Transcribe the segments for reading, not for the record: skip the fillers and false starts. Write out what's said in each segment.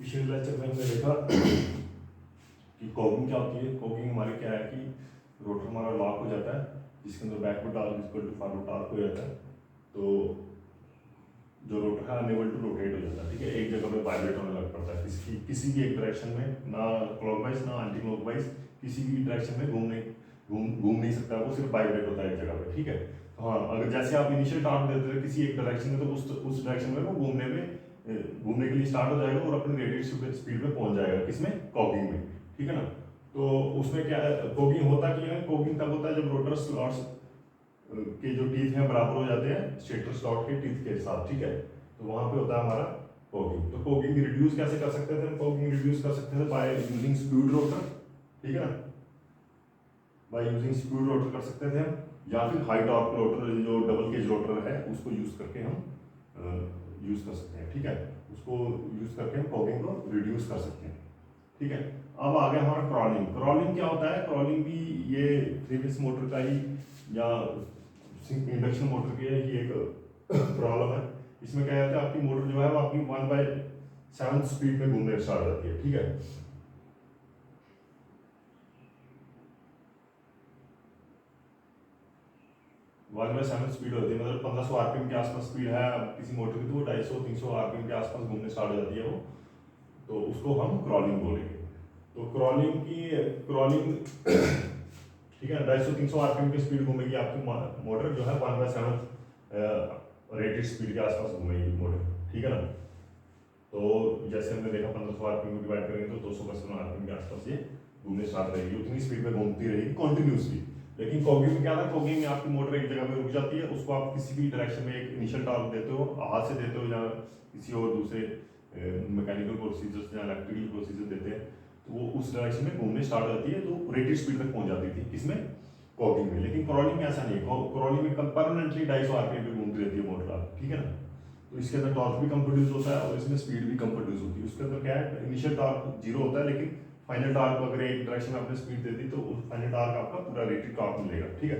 पिछले लेक्चर में हमने देखा कि कॉगिंग क्या होती है। कॉगिंग हमारी क्या है कि रोटर हमारा लॉक हो जाता है, जिसके अंदर backward torque equal to forward torque हो जाता है, तो जो रोटर है अनेबल टू रोटेट हो जाता है। ठीक है, एक जगह पे वाइब्रेट होने लग पड़ता है, किसी भी एक डायरेक्शन में, ना क्लॉकवाइज ना एंटी क्लॉकवाइज, किसी भी डायरेक्शन में घूम नहीं सकता, वो सिर्फ वाइब्रेट होता है एक जगह पे। ठीक है, तो हाँ, अगर जैसे आप इनिशियल टॉर्क देते हैं किसी एक डायरेक्शन में, तो उस डायरेक्शन में वो घूमने के लिए स्टार्ट हो जाएगा और अपने रेडिएट स्पीड में पहुंच जाएगा, किसमें, कॉगिंग में। ठीक है ना, तो उसमें क्या है, कॉगिंग होता क्या है, कॉगिंग तब होता है जब रोटर स्लॉट्स के जो टीथ हैं बराबर हो जाते हैं स्टेटर स्लॉट के टीथ के साथ। ठीक है, तो वहां पे होता है हमारा कॉगिंग। तो कॉगिंग रिड्यूस कैसे कर सकते थे हम? कॉगिंग रिड्यूस कर सकते थे बाय यूजिंग स्क्रूड रोटर। ठीक है ना, बाय यूजिंग स्क्रूड रोटर कर सकते थे हम, या फिर हाई टॉर्क रोटर जो डबल केज रोटर है उसको यूज करके हम यूज कर सकते हैं। ठीक है, उसको यूज करके हम कॉगिंग को रिड्यूस कर सकते हैं। ठीक है, अब आ गया हमारा क्रॉलिंग। क्रॉलिंग क्या होता है? क्रॉलिंग भी ये थ्री फेस मोटर का ही या इंडक्शन मोटर की ही एक प्रॉब्लम है। इसमें क्या होता है, आपकी मोटर जो है वो आपकी 1/7 स्पीड में घूमने स्टार्ट हो जाती है। ठीक है, 1/7 स्पीड होती है, मतलब 1500 आरपीएम के आसपास स्पीड है किसी मोटर की, तो वो 250-300 आरपीएम के आसपास घूमने स्टार्ट हो जाती है वो, तो उसको हम क्रॉलिंग बोलेंगे। तो क्रॉलिंग ठीक है, 250-300 आरपीएम की स्पीड घूमेगी आपकी मोटर, जो है 1/7 रेटेड स्पीड के आसपास घूमेगी मोटर। ठीक है ना, तो जैसे हमने देखा 1500 आरपीएम को डिवाइड करेंगे तो 255 आरपीएम के आसपास ये घूमने स्टार्ट रहेगी, उतनी स्पीड में घूमती रहेगी कंटिन्यूसली। लेकिन कॉगिंग में क्या था, कॉगिंग में आपकी मोटर एक जगह पे रुक जाती है, उसको आप किसी भी डायरेक्शन में एक इनिशियल टॉर्क देते हो, हाथ से देते हो या किसी और दूसरे मैकेनिकल प्रोसीजर या इलेक्ट्रिकल प्रोसीजर देते हैं, तो वो उस डायरेक्शन में घूमने स्टार्ट हो जाती है, तो रेटेड स्पीड तक पहुंच जाती थी, किसमें, कॉगिंग में। लेकिन क्रॉलिंग में ऐसा नहीं है, क्रॉलिंग में परमानेंटली 250 आरपीएम पे घूमती रहती है मोटर आप। ठीक है ना, तो इसके अंदर टॉर्क भी कम प्रोड्यूस होता है और इसमें स्पीड भी कम प्रोड्यूस होती है। उसके अंदर क्या है, इनिशियल टॉर्क 0 होता है, लेकिन फाइनल टॉर्क अगर एक डायरेक्शन में आपने स्पीड दे दी तो उस फाइनल टॉर्क आपका पूरा रेटेड टॉर्क मिलेगा। ठीक है,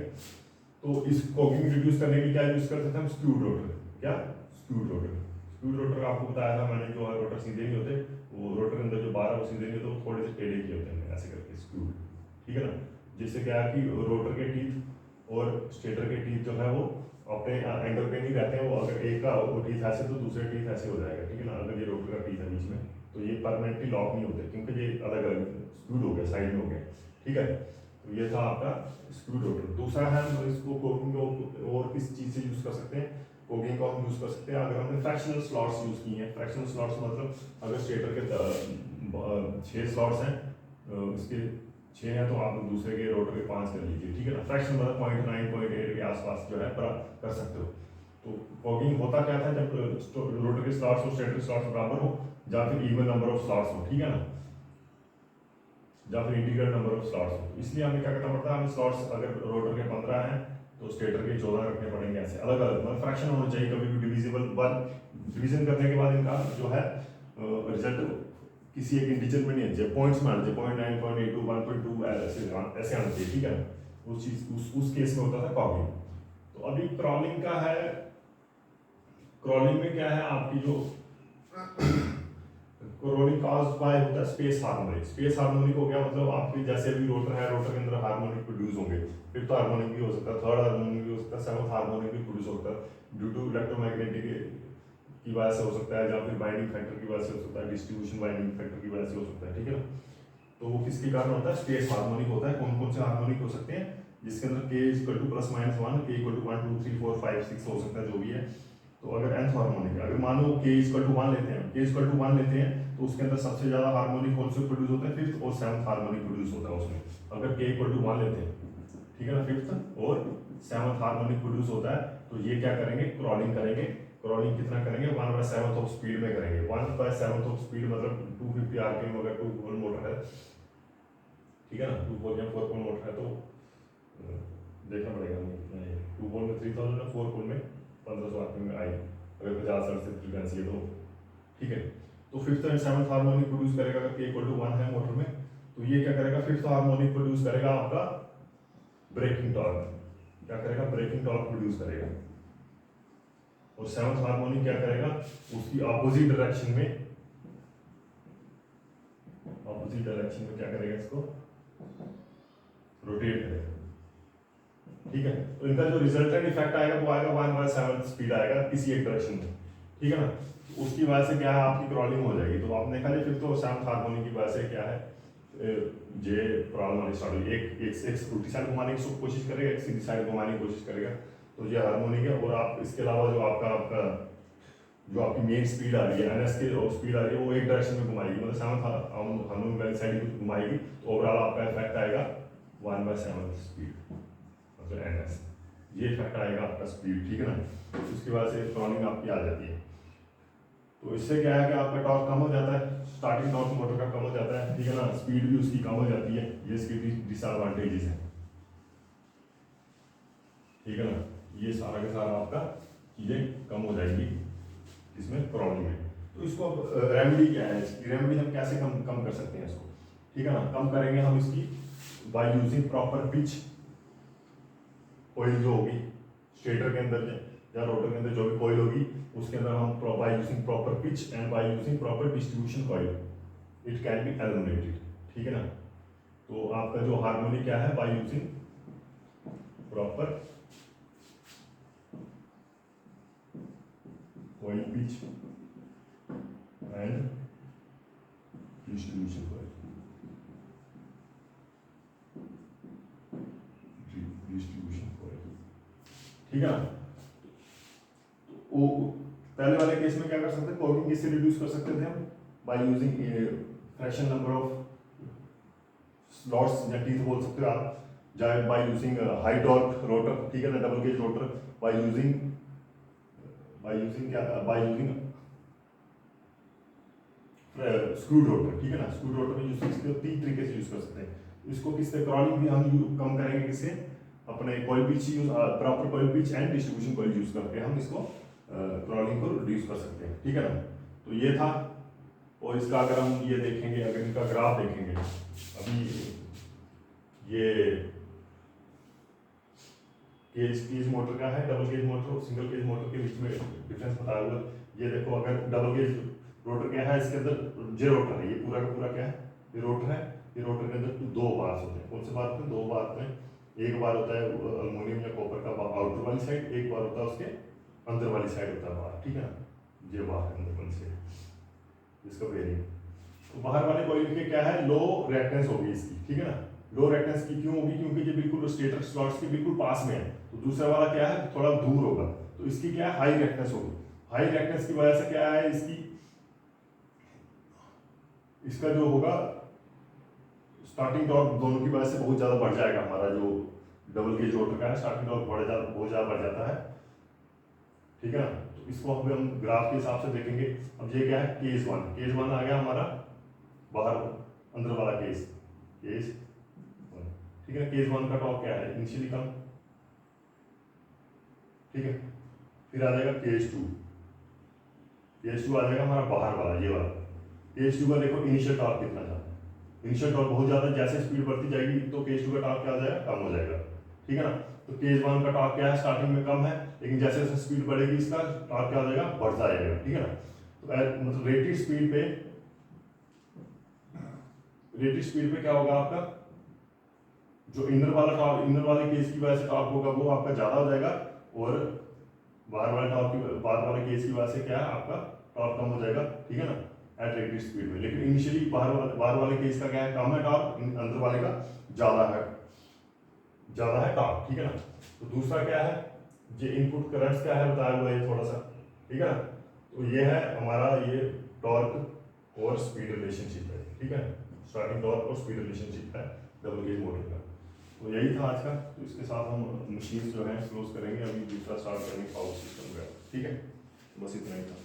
तो इस कॉगिंग रिड्यूस करने के लिए क्या यूज करते थे हम? Screwed rotor. क्या? Screwed rotor. स्क्रूड रोटर आपको बताया था मैंने, जो है रोटर सीधे नहीं होते, वो रोटर के अंदर जो बार है वो सीधे नहीं होते, वो थोड़े से टेढ़े किए होते हैं ऐसे करके, स्क्रूड। ठीक है ना, जिससे क्या है कि रोटर के टीथ और स्टेटर के टीथ जो है वो अपने एंगल पे नहीं रहते हैं, वो अगर एक का वो टीथ ऐसे तो दूसरे टीथ ऐसे हो जाएगा। ठीक है ना, अगर ये रोटर का टीथ है बीच में तो ये परमानेंटली लॉक नहीं होते, क्योंकि ये अलग अलग स्क्रूड हो गया, साइड में हो गया। ठीक है, तो ये था आपका स्क्रूड रोटर। दूसरा है, हम इसको कोगिंग को और किस चीज़ से यूज़ कर सकते हैं? कोगिंग को हम यूज़ कर सकते हैं अगर हमने फ्रैक्शनल स्लॉट्स यूज़ किए हैं। फ्रैक्शनल स्लॉट्स मतलब अगर स्टेटर के 6 स्लॉट्स हैं, इसके 6 हैं, तो आप दूसरे के रोटर के 5 कर लीजिए। ठीक है ना, फ्रैक्शन मतलब 0.9 0.8 के आसपास जो है कर सकते हो। तो कॉगिंग होता क्या था, जब रोटर के स्लॉट्स और स्टेटर स्लॉट्स बराबर हो, या फिर इवन नंबर ऑफ स्लॉट्स हो। ठीक है ना, या फिर इंटीग्रल नंबर ऑफ स्लॉट्स हो। इसलिए हमें क्या करना पड़ता है, हमें स्लॉट्स अगर रोटर के 15 हैं तो स्टेटर के 14 रखने पड़ेंगे, ऐसे अलग अलग, मतलब फ्रैक्शन होना चाहिए कभी भी डिविजिबल। वन डिवीजन करने के बाद इनका जो है रिजल्ट किसी एक इंटीजर में नहीं आना चाहिए, पॉइंट्स में आना चाहिए, 0.9 0.82 1.2 ऐसे आना चाहिए। ठीक है, उस चीज उस केस में होता था कॉगिंग। तो अभी क्रॉलिंग का है। क्रॉलिंग में क्या है, आपकी जो क्रॉलिंग काज बाय होता है स्पेस हार्मोनिक। स्पेस हार्मोनिक हो गया, मतलब आपके जैसे अभी रोटर है, रोटर के अंदर हार्मोनिक प्रोड्यूस होंगे, फिफ्थ हार्मोनिक भी हो सकता है, थर्ड हार्मोनिक भी हो सकता है, सेवंथ हार्मोनिक भी प्रोड्यूस होता है ड्यू टू इलेक्ट्रोमैग्नेटिक की वजह से हो सकता है, या फिर बाइंडिंग फैक्टर की वजह से हो सकता है, डिस्ट्रीब्यूशन बाइंडिंग फैक्टर की वजह से हो सकता है। ठीक है ना, तो वो किसके कारण होता है? स्पेस हार्मोनिक होता है। कौन कौन से हार्मोनिक हो सकते हैं? जिसके अंदर k equal to plus minus 1, k equal to 1 2 3 4 5 6 हो सकता है, जो भी है। तो अगर nth हार्मोनिक, अगर मान लो k इक्वल टू 1 लेते हैं, k इक्वल टू 1 लेते हैं, तो उसके अंदर सबसे ज्यादा हार्मोनिक कौन से प्रोड्यूस होता है? फिफ्थ और सेवंथ हार्मोनिक प्रोड्यूस होता है उसमें, अगर k इक्वल टू 1 लेते हैं। ठीक है ना, फिफ्थ और सेवंथ हार्मोनिक प्रोड्यूस होता है, तो ये क्या करेंगे? क्रॉलिंग करेंगे। क्रॉलिंग कितना करेंगे? 1/7 ऑफ स्पीड में करेंगे। 1/7 ऑफ स्पीड मतलब 250 आरपीएम अगर 2 पोल मोटर है। ठीक है ना, 2 पोल या 4 पोल मोटर है, तो देखना पड़ेगा हमें कितना है। 2 पोल में 3000 है, 4 पोल में 1500 आरपीएम में आई, अगर 50 से फ्रीक्वेंसी है तो। ठीक है, तो fifth and seventh harmonic produce करेगा अगर k इक्वल टू 1 है मोटर में, तो ये क्या करेगा? फिफ्थ हार्मोनिक प्रोड्यूस करेगा आपका ब्रेकिंग टॉर्क। क्या करेगा? ब्रेकिंग टॉर्क प्रोड्यूस करेगा। और सेवंथ हार्मोनिक क्या करेगा? उसकी अपोजिट डायरेक्शन में ऑपोजिट डायरेक्शन में क्या करेगा, इसको रोटेट करेगा। ठीक है, तो इनका जो रिजल्टेंट इफेक्ट आएगा वो आएगा 1/7 स्पीड आएगा किसी एक डायरेक्शन में। ठीक है ना, उसकी वजह से क्या है, आपकी क्रॉलिंग हो जाएगी। तो आपने देखा फिर तो 7th हार्मोनी की वजह से क्या है, जे प्रॉब्लम आनी स्टार्ट हुई। एक उल्टी साइड घुमाने की कोशिश करेगा, एक सीधी साइड घुमाने की कोशिश करेगा, तो ये हार्मोनिक है। और आप इसके अलावा जो आपका जो आपकी मेन स्पीड आ रही है, एनएस की स्पीड आ रही है, वो एक डायरेक्शन में घुमाएगी, मतलब 7th हार्मोनिक वाली साइड घुमाएगी। तो ओवरऑल आपका इफेक्ट आएगा 1/7 स्पीड, मतलब एनएस, ये इफेक्ट आएगा आपका स्पीड। ठीक है ना, तो उसकी वजह से क्रॉलिंग आपकी आ जाती है। तो इससे क्या है कि आपका टॉर्क कम हो जाता है, स्टार्टिंग टॉर्क मोटर का कम हो जाता है। ठीक है ना, स्पीड भी उसकी कम हो जाती है, ये इसकी डिसएडवांटेजेस हैं। ठीक है ना, ये सारा का सारा आपका चीज़ें कम हो जाएगी इसमें क्रॉलिंग में। तो इसको अब रेमेडी क्या है, इसकी रेमेडी हम कैसे कम कर सकते हैं इसको। ठीक है ना, कम करेंगे हम इसकी by using proper pitch oil जो होगी स्टेटर के अंदर या रोटर के अंदर जो भी कॉइल होगी, उसके अंदर हम by using proper pitch and by using proper distribution coil it can be eliminated. ठीक है ना, तो आपका जो हार्मोनी क्या है, by using proper coil pitch and distribution coil, distribution coil. ठीक है ना, वो पहले वाले केस में क्या कर सकते हैं, कॉर्किंग किससे रिड्यूस कर सकते थे हम, by using fraction number of slots या टीथ बोल सकते हो आप, चाहे by using high torque rotor. ठीक है ना, double gauge rotor by using क्या, बाय यूजिंग स्क्रू रोटर। ठीक है ना, स्क्रू रोटर में यूज करते 3 तरीके से यूज कर सकते हैं इसको। किससे क्रॉलिंग भी हम कम करेंगे, किससे, अपने coil pitch use, proper coil pitch and distribution coil use करके हम इसको क्रॉलिंग को रिड्यूस कर सकते हैं। ठीक है ना, तो ये था। और इसका अगर हम ये देखेंगे, अगर इनका ग्राफ देखेंगे, अभी ये केज मोटर का है, डबल गेज मोटर और सिंगल गेज मोटर के बीच में डिफरेंस बताया हुआ। ये देखो, अगर डबल गेज रोटर क्या है, इसके अंदर जे रोटर है, ये पूरा का पूरा क्या है, ये रोटर है। ये रोटर के अंदर 2 बार्स होते हैं। कौन से बार होते हैं, 2 बार होते हैं। एक बार होता है अल्मोनियम या कॉपर का आउटर वाली साइड, एक बार होता है उसके अंदर वाली साइड होता है बार। ठीक है ना, ये बार अंदर वाली साइड इसका बेरिंग। तो बाहर वाले कॉइल के क्या है, लो रिएक्टेंस होगी इसकी। ठीक है ना, लो रिएक्टेंस की क्यों होगी, क्योंकि ये बिल्कुल स्टेटर स्लॉट्स के बिल्कुल पास में है। तो दूसरा वाला क्या है, थोड़ा दूर होगा, तो इसकी क्या है, हाई रिएक्टेंस होगी। हाई रिएक्टेंस की वजह से क्या है, इसका जो होगा स्टार्टिंग टॉर्क दोनों की वजह से बहुत ज़्यादा बढ़ जाएगा। हमारा जो डबल गेज रोटर का है, स्टार्टिंग टॉर्क बहुत ज़्यादा बढ़ जाता है। ठीक है ना, तो इसको हम ग्राफ के हिसाब से देखेंगे। अब ये क्या है, केस वन आ गया हमारा, बाहर अंदर वाला केस वन। ठीक है, केस वन का टॉर्क क्या है, इनिशियली कम। ठीक है, फिर आ जाएगा केस टू आ जाएगा हमारा बाहर वाला, ये वाला केस टू का। देखो इनिशियल टॉर्क कितना था, इनिशियल टॉर्क बहुत ज़्यादा, जैसे स्पीड बढ़ती जाएगी तो केस टू का टॉर्क क्या हो जाएगा, कम हो जाएगा। ठीक है ना, तो केस वन का टॉर्क क्या है, स्टार्टिंग में कम है, लेकिन जैसे जैसे स्पीड बढ़ेगी इसका टॉर्क क्या हो जाएगा, बढ़ता जाएगा। ठीक है ना, तो मतलब रेटेड स्पीड पे क्या होगा आपका, जो इनर वाले केस की वजह से टॉर्क होगा वो आपका ज़्यादा हो जाएगा, और बाहर वाले केस की वजह से क्या है, आपका टॉर्क कम हो जाएगा। ठीक है ना, एट रेटेड स्पीड में। लेकिन इनिशियली बाहर वाले केस का क्या है, कम है टॉर्क, अंदर वाले का ज़्यादा है टॉर्क। ठीक है ना, तो दूसरा क्या है, ये इनपुट करंट्स क्या है बताया हुआ है थोड़ा सा। ठीक है ना, तो ये है हमारा, ये टॉर्क और स्पीड रिलेशनशिप है। ठीक है, स्टार्टिंग टॉर्क और स्पीड रिलेशनशिप है डबल गेज मोटर का। तो यही था आज का। तो इसके साथ हम मशीन जो है क्लोज करेंगे, अभी दूसरा स्टार्ट करेंगे पावर सिस्टम का। ठीक है, बस इतना ही था।